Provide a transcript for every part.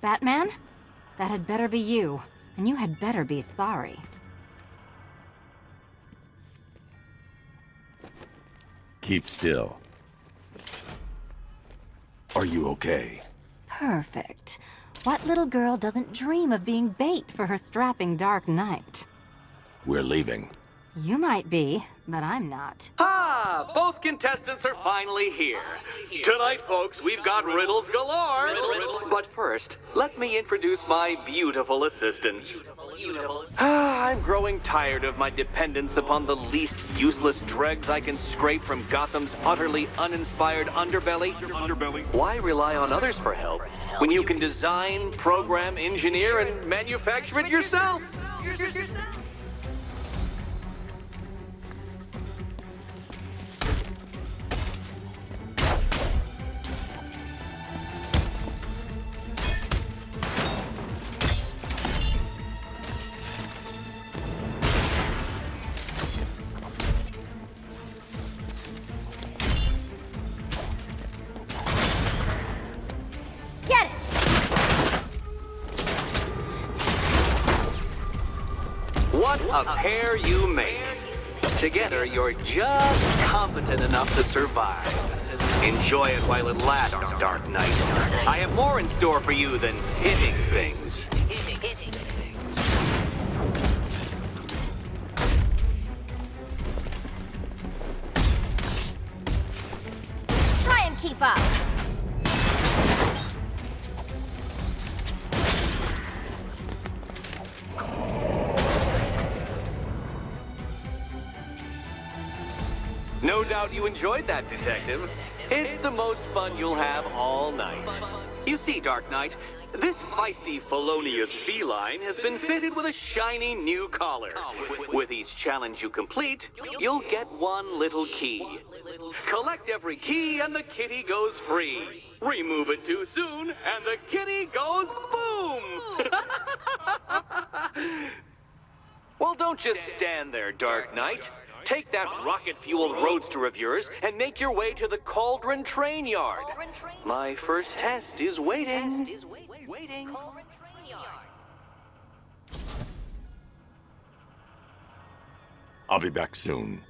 Batman? That had better be you, and you had better be sorry. Keep still. Are you okay? Perfect. What little girl doesn't dream of being bait for her strapping Dark Knight? We're leaving. You might be, but I'm not. Ah, both contestants are finally here. Tonight, folks, we've got riddles galore. But first, let me introduce my beautiful assistants. I'm growing tired of my dependence upon the least useless dregs I can scrape from Gotham's utterly uninspired underbelly. Why rely on others for help when you can design, program, engineer, and manufacture it yourself? Get it! What a pair you make. Together, you're just competent enough to survive. Enjoy it while it lasts, Dark Knight. I have more in store for you than hitting things. Try and keep up! No doubt you enjoyed that, Detective. It's the most fun you'll have all night. You see, Dark Knight, this feisty, felonious feline has been fitted with a shiny new collar. With each challenge you complete, you'll get one little key. Collect every key and the kitty goes free. Remove it too soon and the kitty goes boom! Well, don't just stand there, Dark Knight. Take that rocket-fueled roadster of yours and make your way to the Cauldron Train Yard. My first test is waiting. I'll be back soon.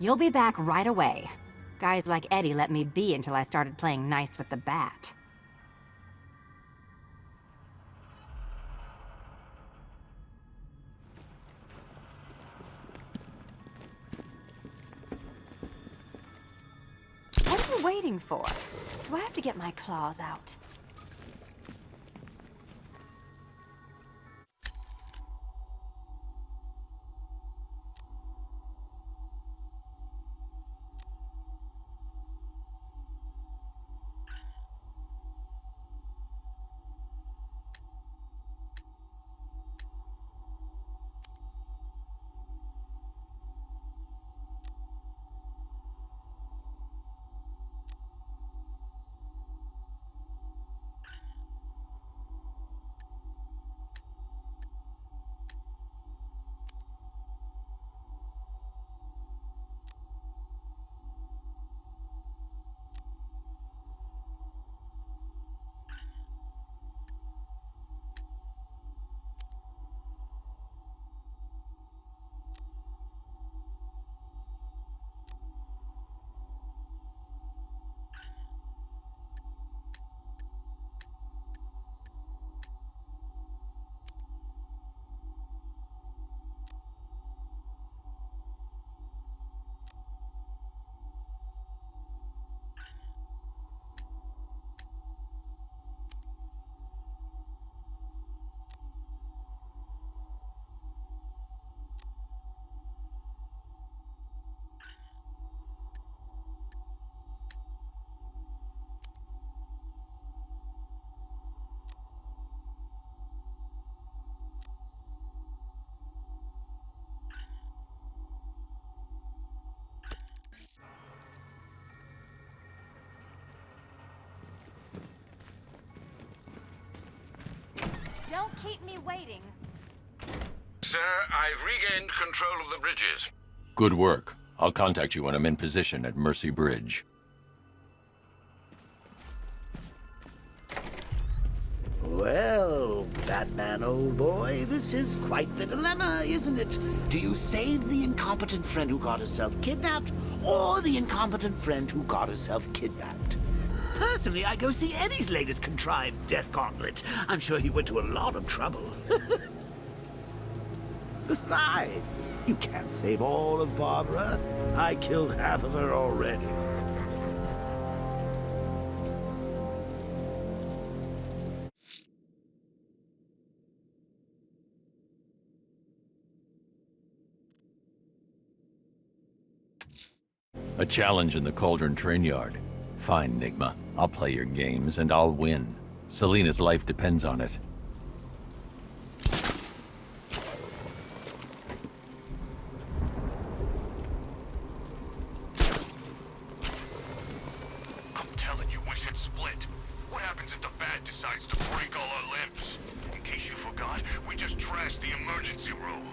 You'll be back right away. Guys like Eddie let me be until I started playing nice with the bat. What are you waiting for? Do I have to get my claws out? Don't keep me waiting. Sir, I've regained control of the bridges. Good work. I'll contact you when I'm in position at Mercy Bridge. Well, Batman, old boy, this is quite the dilemma, isn't it? Do you save the incompetent friend who got herself kidnapped, or the incompetent friend who got herself kidnapped? Personally, I go see Eddie's latest contrived death gauntlet. I'm sure he went to a lot of trouble. Besides, you can't save all of Barbara. I killed half of her already. A challenge in the Cauldron train yard. Fine, Nigma. I'll play your games, and I'll win. Selina's life depends on it. I'm telling you, we should split. What happens if the Bat decides to break all our limbs? In case you forgot, we just trashed the emergency room.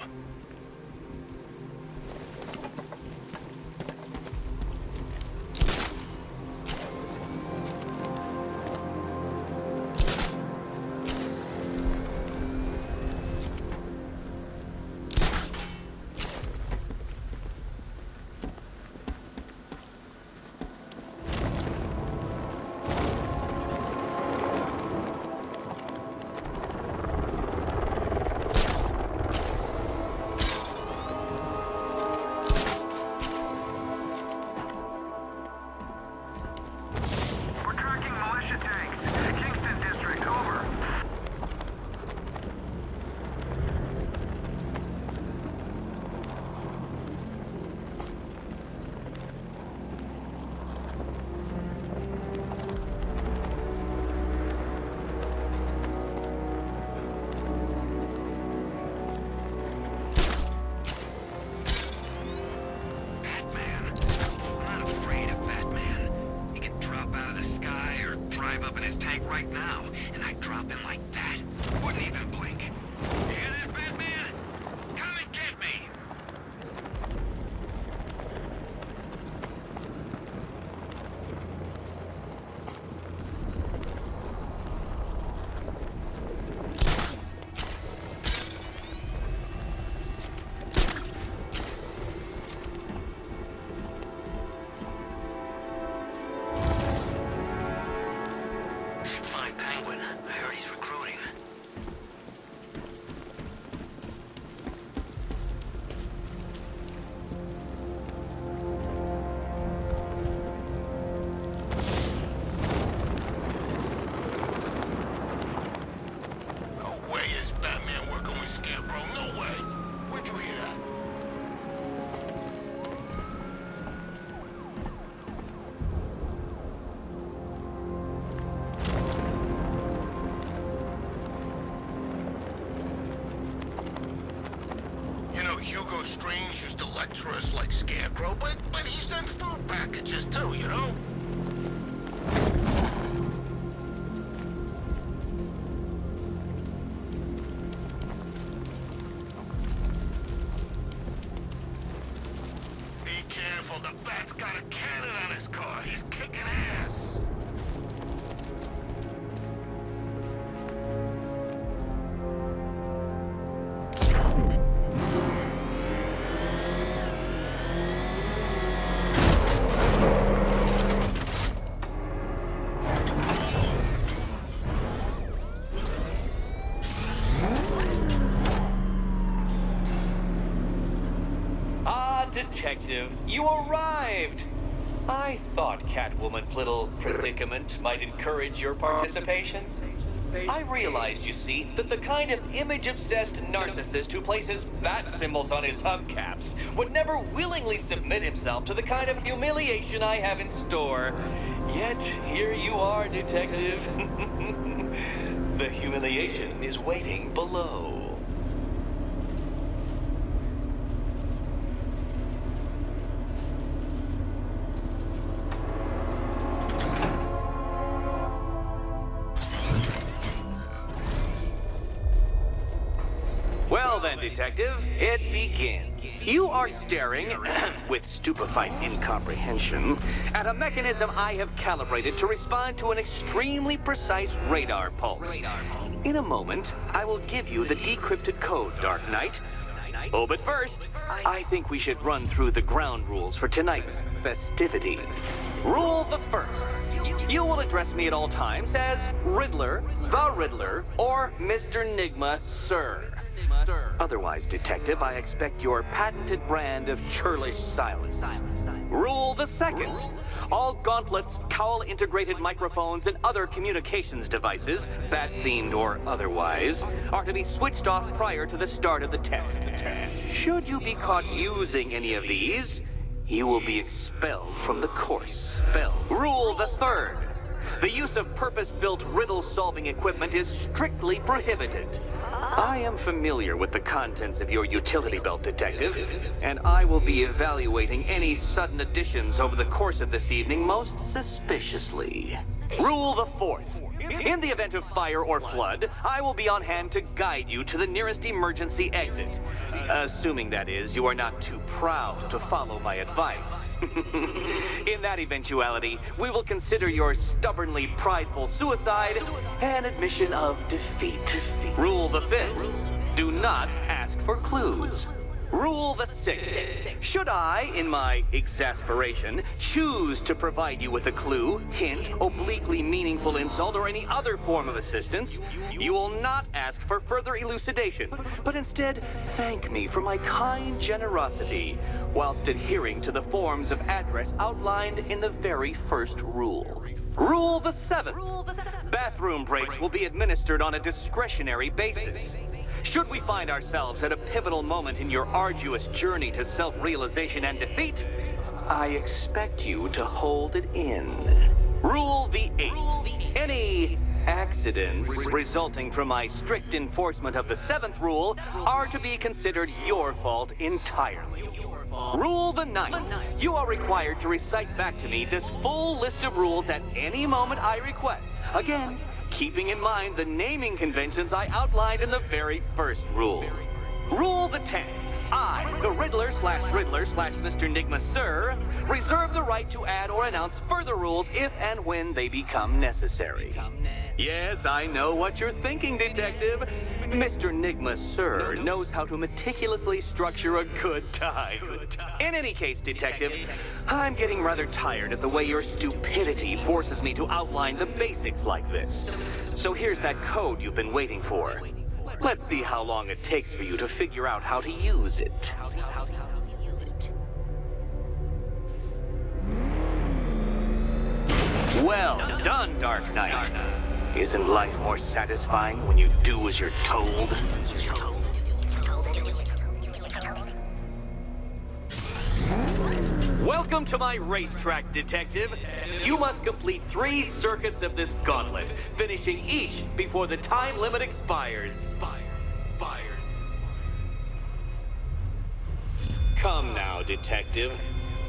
Right now, and I drop him like that. Wouldn't even blink. You hear that, Batman? Come and get me! Strange used to lecture us like Scarecrow, but he sent food packages too, you know? Be careful, the Bat's got a cannon on his car. He's kicking ass. Detective, you arrived! I thought Catwoman's little predicament might encourage your participation. I realized, you see, that the kind of image-obsessed narcissist who places bat symbols on his hubcaps would never willingly submit himself to the kind of humiliation I have in store. Yet, here you are, Detective. The humiliation is waiting below. Well then, Detective. It begins. You are staring, with stupefied incomprehension, at a mechanism I have calibrated to respond to an extremely precise radar pulse. In a moment, I will give you the decrypted code, Dark Knight. Oh, but first, I think we should run through the ground rules for tonight's festivities. Rule the first. You will address me at all times as Riddler, the Riddler, or Mr. Nigma, sir. Otherwise, Detective, I expect your patented brand of churlish silence. Rule the second. All gauntlets, cowl-integrated microphones, and other communications devices, bat-themed or otherwise, are to be switched off prior to the start of the test. Should you be caught using any of these, you will be expelled from the course. Rule the third. The use of purpose-built riddle-solving equipment is strictly prohibited. I am familiar with the contents of your utility belt, Detective, and I will be evaluating any sudden additions over the course of this evening most suspiciously. Rule the fourth. In the event of fire or flood, I will be on hand to guide you to the nearest emergency exit. Assuming, that is, you are not too proud to follow my advice. In that eventuality, we will consider your stubbornly prideful suicide an admission of defeat. Rule the fifth. Do not ask for clues. Rule the sixth. Should I, in my exasperation, choose to provide you with a clue, hint, obliquely meaningful insult, or any other form of assistance, you will not ask for further elucidation, but instead thank me for my kind generosity, whilst adhering to the forms of address outlined in the very first rule. Rule the seventh. Bathroom breaks will be administered on a discretionary basis. Should we find ourselves at a pivotal moment in your arduous journey to self-realization and defeat, I expect you to hold it in. Rule the eighth. Any accidents resulting from my strict enforcement of the seventh rule are to be considered your fault entirely. Rule the ninth. You are required to recite back to me this full list of rules at any moment I request. Again, keeping in mind the naming conventions I outlined in the very first rule. Rule the 10th. I, the Riddler/Mr. Nigma, sir, reserve the right to add or announce further rules if and when they become necessary. Yes, I know what you're thinking, Detective. Mr. Nigma, sir, knows how to meticulously structure a good time. In any case, Detective, I'm getting rather tired of the way your stupidity forces me to outline the basics like this. So here's that code you've been waiting for. Let's see how long it takes for you to figure out how to use it. Well done, Dark Knight. Isn't life more satisfying when you do as you're told? Welcome to my racetrack, Detective. You must complete 3 circuits of this gauntlet, finishing each before the time limit expires. Come now, Detective.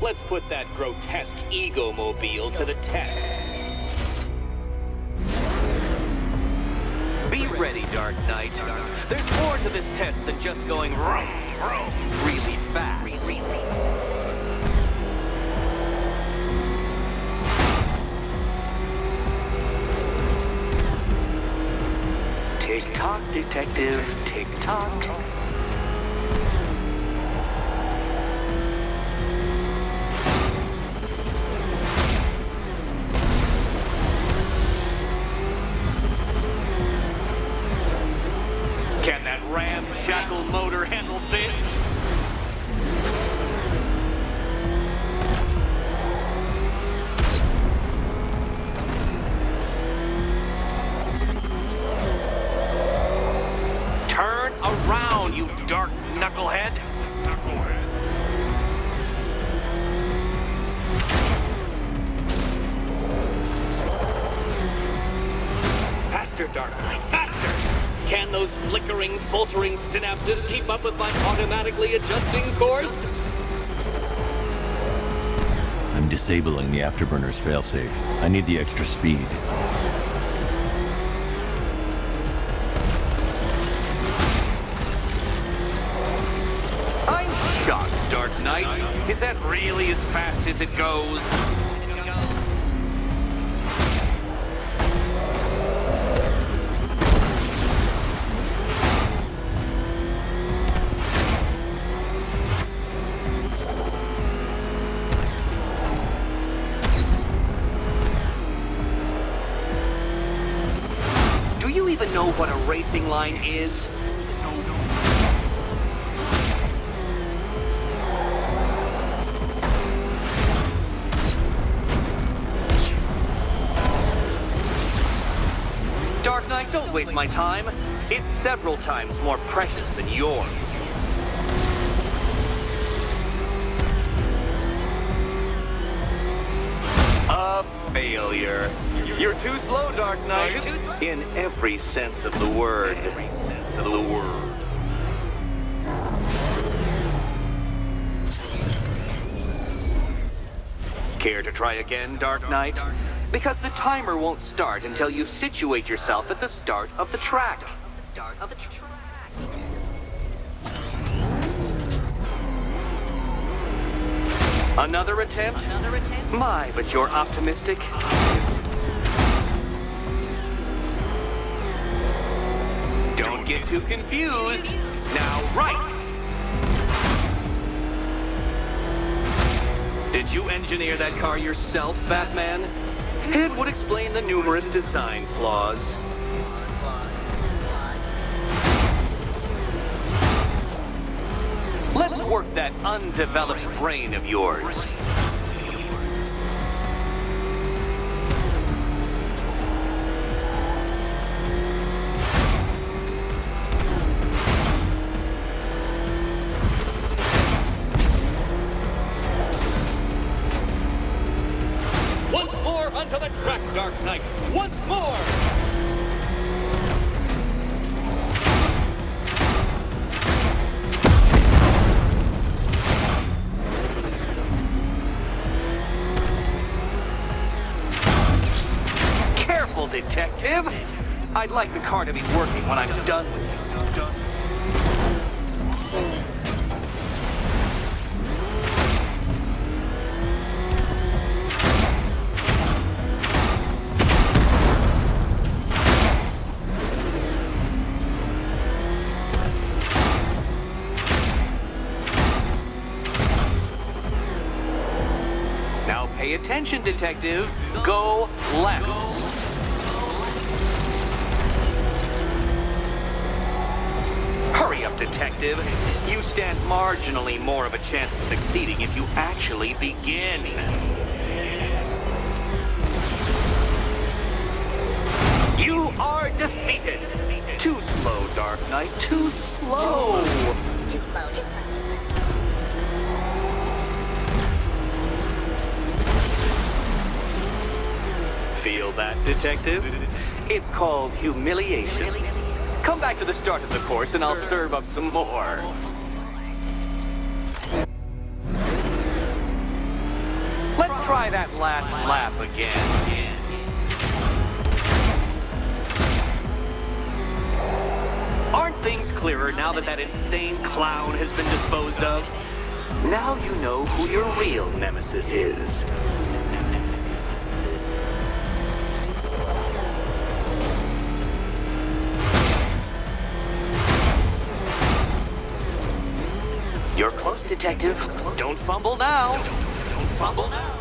Let's put that grotesque ego-mobile to the test. Be ready, Dark Knight. There's more to this test than just going vroom, vroom, really fast. Tick-tock, Detective, tick-tock. Can that ramshackle motor handle this? Turn around, you dark knucklehead. Faster, Dark Knight, faster! Can those flickering, faltering synapses keep up with my automatically adjusting course? I'm disabling the afterburner's failsafe. I need the extra speed. Is that really as fast as it goes? Do you even know what a racing line is? Dark Knight, don't waste my time. It's several times more precious than yours. A failure. You're too slow, Dark Knight. In every sense of the word. Care to try again, Dark Knight? Because the timer won't start until you situate yourself at the start of the track. Another attempt? My, but you're optimistic. Don't get too confused. Now, right. Did you engineer that car yourself, Batman? It would explain the numerous design flaws. Let's work that undeveloped brain of yours. Once more onto the track, Dark Knight. Once more! Careful, detective. I'd like the car to be working when I'm done with you. Now pay attention, detective. Go left. Hurry up, detective. You stand marginally more of a chance of succeeding if you actually begin. You are defeated. Too slow, Dark Knight. Too slow. Too slow. Feel that, detective? It's called humiliation. Come back to the start of the course and I'll serve up some more. Let's try that last lap again. Aren't things clearer now that that insane clown has been disposed of? Now you know who your real nemesis is. You're close, detective. Don't fumble now. Don't fumble now.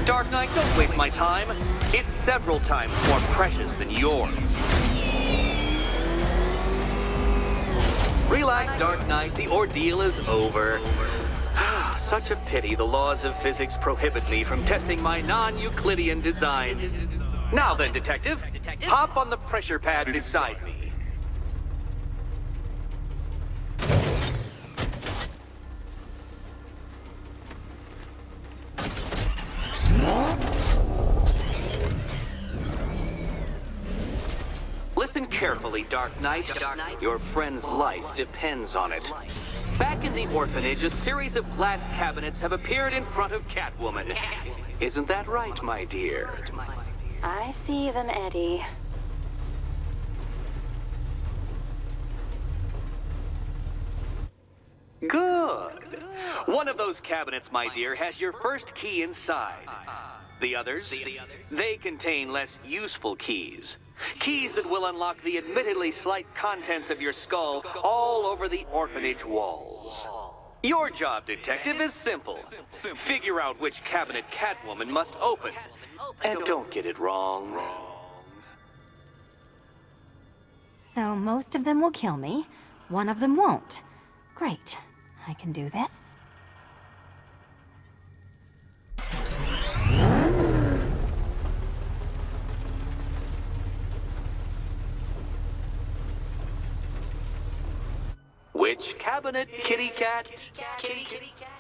Dark Knight, don't waste my time. It's several times more precious than yours. Relax, Dark Knight. The ordeal is over. Such a pity the laws of physics prohibit me from testing my non-Euclidean designs. Now then, detective, hop on the pressure pad beside me. Listen carefully. carefully, Dark Knight. Your friend's life depends on it. Back in the orphanage, a series of glass cabinets have appeared in front of Catwoman. Isn't that right, my dear? I see them, Eddie. Good. One of those cabinets, my dear, has your first key inside. The others, they contain less useful keys. Keys that will unlock the admittedly slight contents of your skull all over the orphanage walls. Your job, detective, is simple. Figure out which cabinet Catwoman must open. And don't get it wrong. So most of them will kill me. One of them won't. Great. I can do this. Which cabinet, kitty cat? Kitty cat.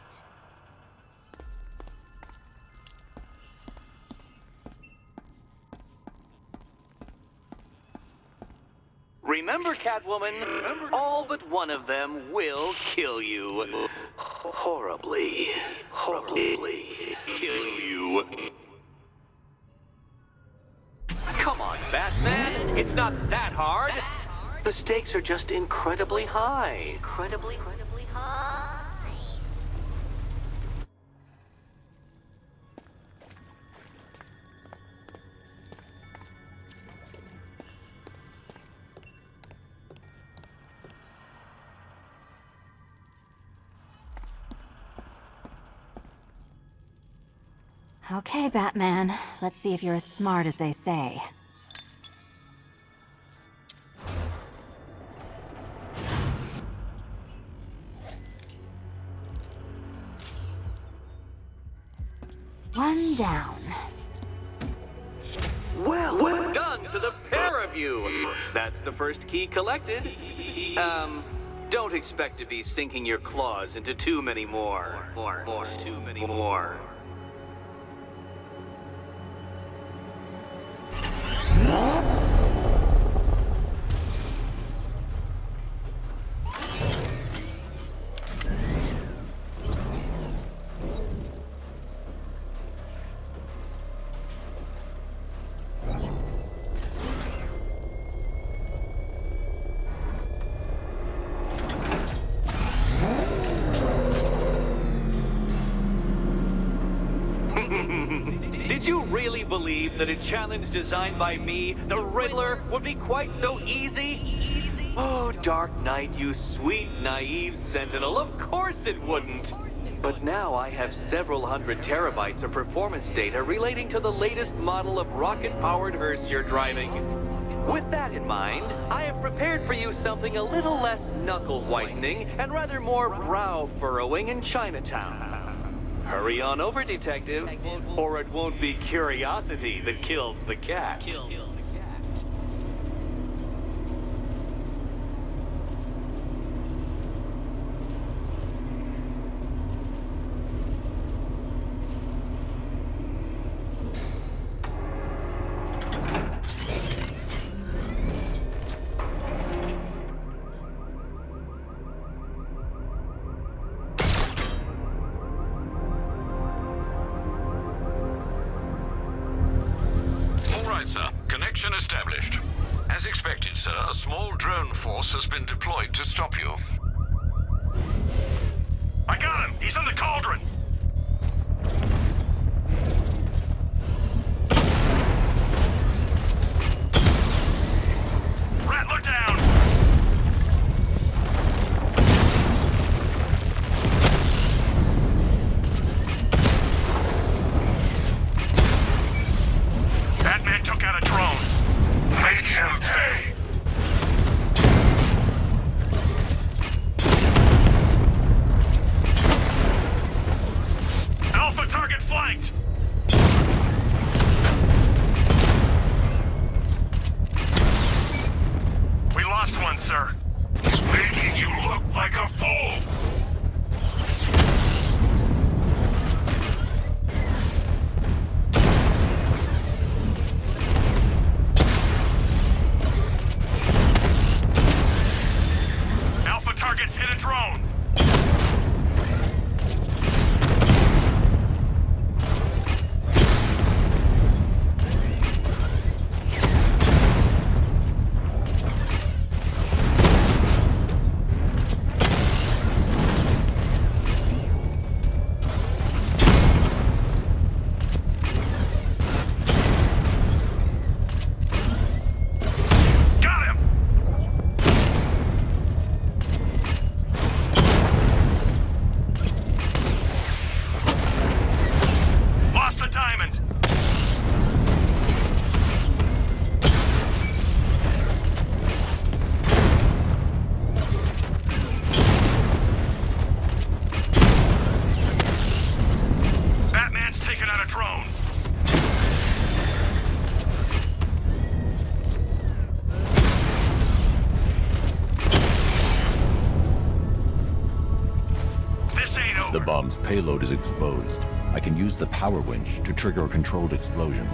Remember, Catwoman, all but one of them will kill you. Horribly kill you. Come on, Batman. It's not that hard. The stakes are just incredibly high. Incredibly high. Okay, Batman. Let's see if you're as smart as they say. One down. Well done to the pair of you. That's the first key collected. Don't expect to be sinking your claws into too many more. Too many more. Did you really believe that a challenge designed by me, the Riddler, would be quite so easy? Oh, Dark Knight, you sweet, naive sentinel, of course it wouldn't. But now I have several hundred terabytes of performance data relating to the latest model of rocket-powered hearse you're driving. With that in mind, I have prepared for you something a little less knuckle-whitening and rather more brow-furrowing in Chinatown. Hurry on over, detective, or it won't be curiosity that kills the cat. Sir. Connection established. As expected, sir, a small drone force has been deployed to stop you. I got him! He's in the cauldron! Rattler down! Batman took out a drone. Make him pay! payload is exposed. I can use the power winch to trigger a controlled explosion.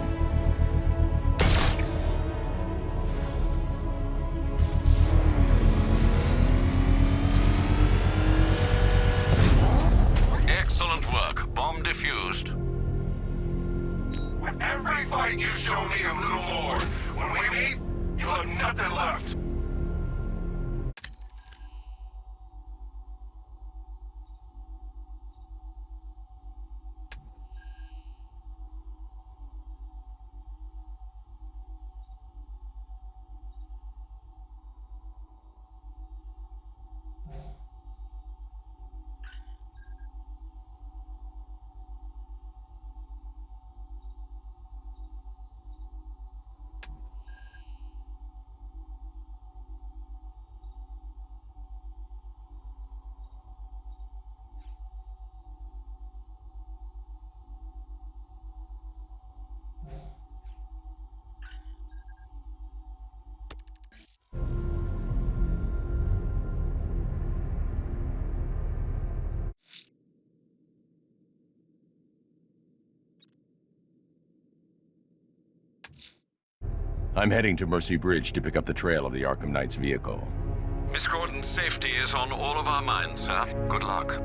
Excellent work. Bomb defused. With every fight, you show me a little more. When we meet, you'll have nothing left. I'm heading to Mercy Bridge to pick up the trail of the Arkham Knight's vehicle. Miss Gordon's safety is on all of our minds, sir. Good luck.